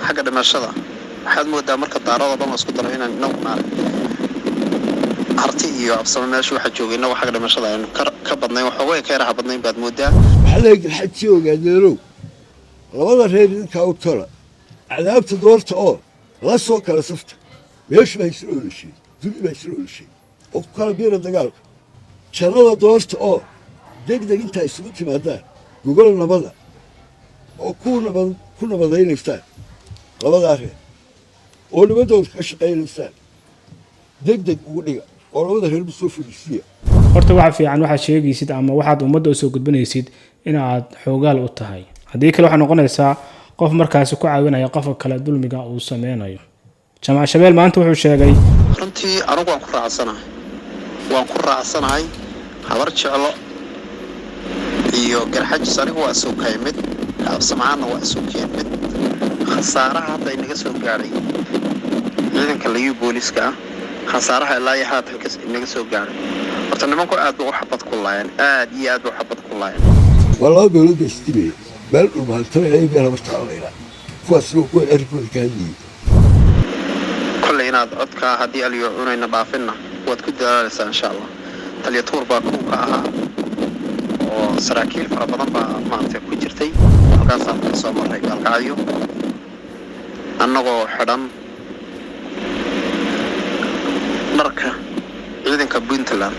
حاجة دمشقة حد مودة مركز دارات ضم اسكت هنا نوم هرتي iyo absamo meesha waxa joogayna waxa dhimashada aynu ka badnay waxa way ka yaraha badnayn baad moodaa waxa la xad joogadeerow labada reer inta u tala cadaabta doorta oo la soo kala safta meesha ay soo olashay dib ay soo olashay oo kala biir dagaalka jarada doorta oo degdeg inta ay isugu timaadaan gogol nabada oo ku nabadaynaysta labada reer oo nabadooda ka shaqeynaysa degdeg ugu dhiga oo labada reer soo fudisiya horta waxa fiican waxa sheegaysid ama waxaad ummadda u soo gudbinaysid in aad xoogaal u tahay hadii kale waxa noqonaysaa qof markaas ku caawinaya qofka kale dulmiga uu sameeyo Jamac Shabeel maanta wuxuu sheegay runtii anigu waan ku raacsanahay habar jeclo iyo garxaj anigu waa soo kaymid absamaana waa soo kaymid khasaaraha hadda inaga soo gaaray ciidanka lagu booliska خسارها لا يحات الكس إنك سوق يعني أصلا ما كو أدو حبط كلاين أدو حبط كلاين والله بيقولوا بيستوي بل وما ترى أي بلا مستعملة فاسلوك وعرفوا كذي كل يناد أتك هدي اليوم نبافنا وتكد إن شاء الله تلي توربا كوكا وسراكيل فربنا ما تكون جرتي وكاسات صومر هيك القايو أنه حرام marka ciidanka Puntland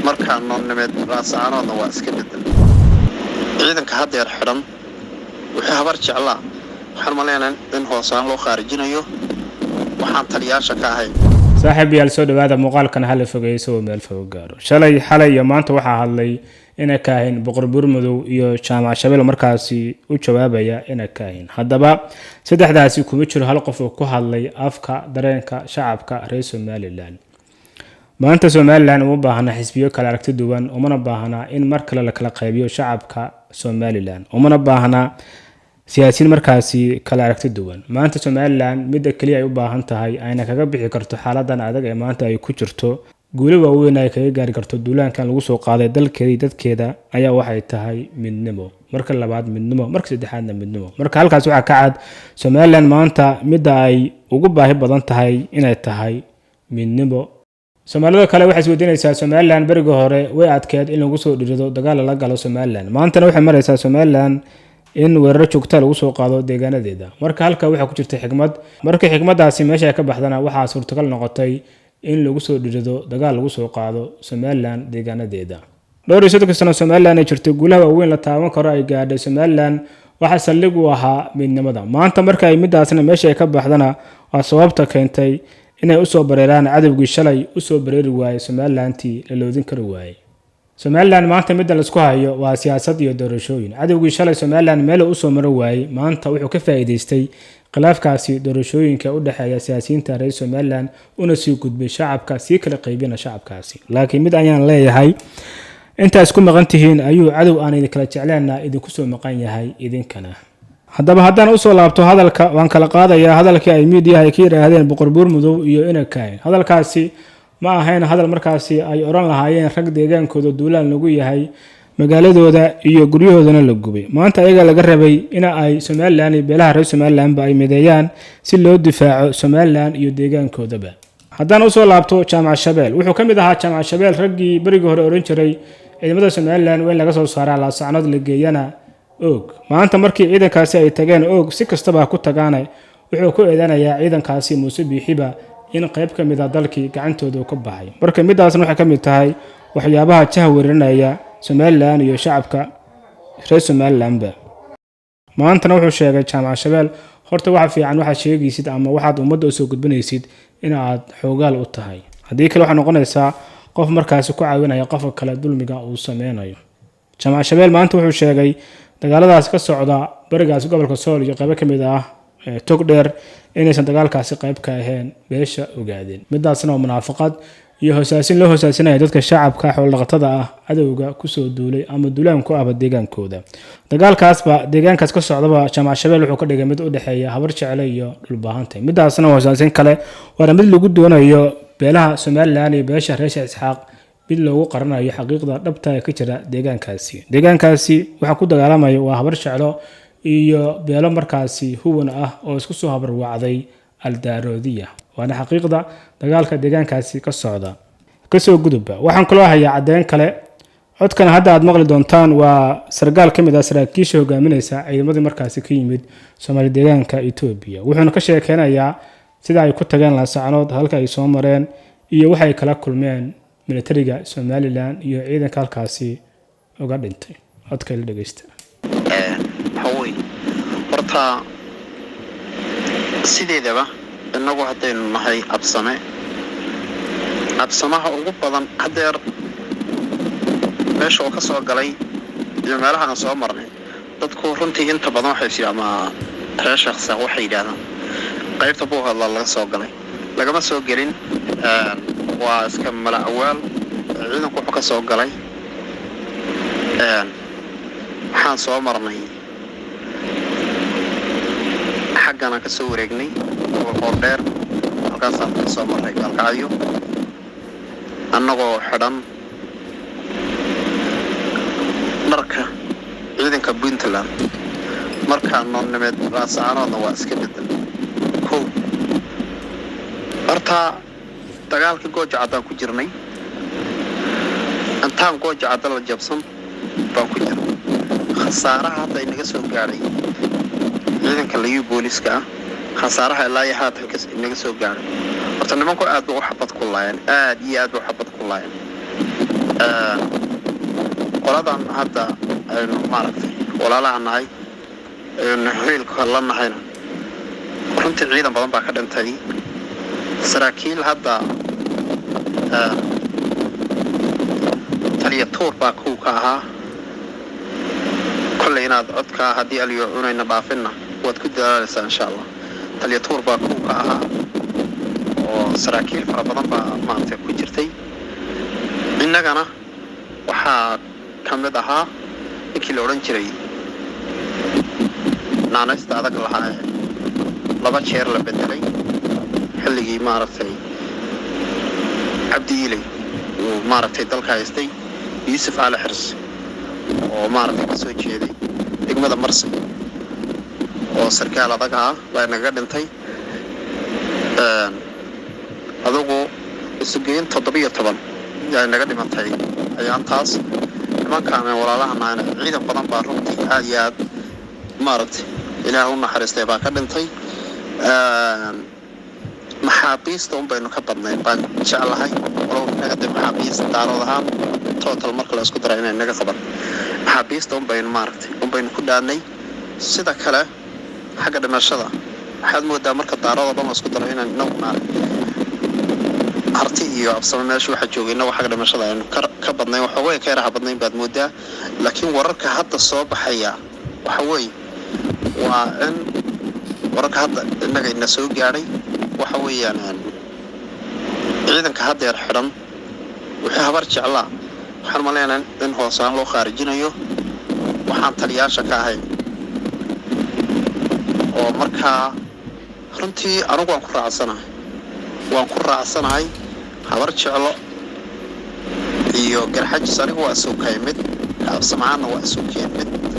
marka noolnimeed raasaanada waa iska bedel ciidanka hadda yar xiran wuxuu habar jeclaa waxaan maleynaa in hoosaan loo khaarijinayo waxaan taliyaasha ka ahay saaxiib yaal soo dhawaada muuqaalkan hal fogeyso meel fog gaaro shalay xalay iyo maanta waxa hadlay ina kaahin boqor burmadow iyo Jamac Shabeel markaasi u jawaabaya ina kaahin haddaba saddexdaasi kuma jiro hal qof oo ku hadlay afka dareenka shacabka reer Somaliland maanta Somaliland uma baahna xisbiyo kala aragti duwan uma baahna in mar kale la kala qaybiyo shacabka Somaliland uma baahna siyaasiyiin markaasi kala aragti duwan maanta Somaliland mid kaliya ay u baahan tahay ayna kaga bixi karto xaaladan adag ee maanta ay ku jirto guulo waaweyn ay kaga gaari karto duulaankan lagu soo qaaday dalkeedii dadkeeda ayaa waxay tahay midnimo marka labaad midnimo marka saddexaadna midnimo marka halkaas waxa ka cad Somaliland maanta mid ay ugu baahi badan tahay inay tahay midnimo Soomaalida kale waxay isweydiinaysaa Somaliland bariga hore way adkeed in lagu soo dhirido dagaal la galo Somaliland maanta waxay maraysaa Somaliland in weerar joogto lagu soo qaado deegaanadeeda marka halka waxa ku jirta xigmad marka xigmadaasi meesha ay ka baxdana waxa suurtagal noqotay in lagu soo dhirido dagaal lagu soo qaado Somaliland deegaanadeeda dhowr iyo sano Somaliland ay jirtay guulaha weyn la taaban karo ay gaadhay Somaliland waxa saldhig u ahaa midnimada maanta marka ay midaasna meesha ay ka baxdana waa sababta keentay inay u soo bareeraan cadawgii shalay u soo bareeri waayay Somalilandtii la loodin karo waayay Somaliland maanta midda la isku hayo waa siyaasad iyo doorashooyin cadawgii shalay Somaliland meel u soo maro waayay maanta wuxuu ka faa'iideystay khilaafkaasi doorashooyinka u dhaxeeya siyaasiyiinta reer Somaliland una sii gudbay shacabka si kala qaybina shacabkaasi laakiin mid ayaan leeyahay inta isku maqan tihiin ayuu cadow aan idin kala jeclaana idinku soo maqan yahay idinkana haddaba haddaan u soo laabto hadalka waan kala qaadayaa hadalkii ay media ay ka yiraahdeen boqor burmadow iyo ina kaahin hadalkaasi ma ahayn hadal markaasi ay oran lahaayeen rag deegaankooda duulaan lagu yahay magaaladooda iyo guryahoodana la gubay maanta ayaga laga rabay in ay Somaliland iyo beelaha reer Somaliland ay mideeyaan si loo difaaco Somaliland iyo deegaankoodaba haddaan u soo laabto Jamac Shabeel wuxuu kamid ahaa Jamac Shabeel raggii bariga hore oran jiray ciidamada Somaliland weyn laga soo saaray la sacnad la geeyana og maanta markii ciidankaasi ay tageen og si kastaba ku tagaanay wuxuu ku eedanayaa ciidankaasi Muuse Biixiba in qayb kamid ah dalkii gacantooda ka baxay marka midaasna waxa kamid tahay waxyaabaha jahwarinaya Somaliland iyo shacabka reer Somaliland maanta wuxuu sheegay Jamac Shabeel horta waxa fiican waxa sheegaysid ama waxaad ummadda u soo gudbinaysid in aad xoogaal u tahay hadii kale waxa noqonaysaa qof markaas ku caawinaya qofka kale dulmiga uu sameeyo Jamac Shabeel maanta wuxuu sheegay dagaaladaas ka socda barigaas gobolka Sool iyo qayb kamid ah togdheer inaysan dagaalkaasi qayb ka ahayn beesha ogaadeen midaasna waa munaafaqad iyo hoosaasin loo hoosaasinaya dadka shacabka xoolo dhaqatada ah adawga ku soo duulay ama duulaan ku ah deegaankooda dagaalkaasba deegaankaas ka socdaba Jamac Shabeel wuxuu ka dhigay mid u dhaxeeya habar jecel iyo dhulbaahantay midaasna waa hoosaasin kale waa mid lagu doonayo beelaha Somaliland iyo beesha reer Isxaaq mid loogu qaranayo xaqiiqda dhabta ee ka jira deegaankaasi waxa ku dagaalamaya waa habar jecel iyo beelo markaasi huwan ah oo isku soo habarwacday aldaaroodiya waana xaqiiqda dagaalka deegaankaasi ka socda kasoo gudubba waxaan kaloo hayaa caddeyn kale codkan hadda aad maqli doontaan waa sargaal ka mid ah saraakiisha hogaaminaysa ciidamadii markaasi ka yimid Soomaali deegaanka Itoobiya wuxuuna ka sheekeynayaa sida ay ku tageen laasacanood halka ay soo mareen iyo waxay kala kulmeen militariga Somaliland iyo ciidanka halkaasi uga dhintay codka la dhageysta haway horta sideedaba inagu haddaynu nahay absamaha ugu badan hadeer meesha oo ka soo galay iyo meelaha aan soo marnay dadku runtii inta badan waxay siiyaamaa shakhsi waxay yiraahdaan qaybta buu hadla laga soo galay lagama soo gelin waa iska malacawaal ciidanku wuxuu ka soo galay waxaan soo marnay xaggana ka soo wareegnay oo dheer halkaasaan ka soo marnay galkacyo annagoo xidhan dharka ciidanka Puntland markaan noo nimid laasacanoodna waa iska bedel kow horta dagaalka gooja cadaan ku jirnay intaan gooja cadaan la jabsan baan ku jirnay khasaaraha hadda inaga soo gaaray ciidanka lagu booliska khasaaraha ilaa iyo haatan inaga soo gaaray horta nimanku aad u xabad ku laayeen aad iyo aad u xabad ku laayeen qoladan hadda aynu maaragtay walaalaha nahay aynu xilka la nahayna runtii ciidan badan baa ka dhintay saraakiil hadda taliya tuur baa ku ka ahaa kulay inaad codka haddii aliyo cunayna dhaafinna waad ku dadaalaysaa insha Allah taliya tuur baa ku ka ahaa oo saraakiil fara badan baa maanta ku jirtay innagana waxaa kamid ahaa inkii la oran jiray naanaysta adag lahaa laba jeer la bedelay xilligii maaragtay Cabdi Ilay oo maaragtay dalka haystay Yusuf Ali Xirs oo maaragtay ka soo jeeday degmada Marsi oo sarkaal adag ah baa naga dhintay adugu isugeyn 17 yaa naga dhintay ayaan taas nimankaan walaalaha naana ciidan badan baa runtii aad iyo aad maaragtay ilaahu naxariistay baa ka dhintay maxaabiista baynu ka badnayn baan jeclahay walaal naga dib maxaabiista daaradahan total marka la isku daray inay naga qaban maxaabiista baynu maaragtay baynu ku dhaanay sida kale xagga dhimashada waxaad moodaa marka daarada dhan isku daray inay nagu harti iyo absama meesha waxa joogayna waxa dhimashada aynu ka badnayn waxa way ka yaraha badnayn baad moodaa laakiin wararka hadda soo baxaya waxa way waa in wararka hadda inaga ina soo gaaray waxa weeyaan ciidanka hadda yar xiran wixii habar jeclaa waxaan maleenaa in hoosaan loo khaarijinayo waxaan taliyaasha ka ahay oo markaa runtii anigu waan ku raacsanahay habar jeclo iyo garxaj sarigu waa soo kaymid absamaana waa soo kaymid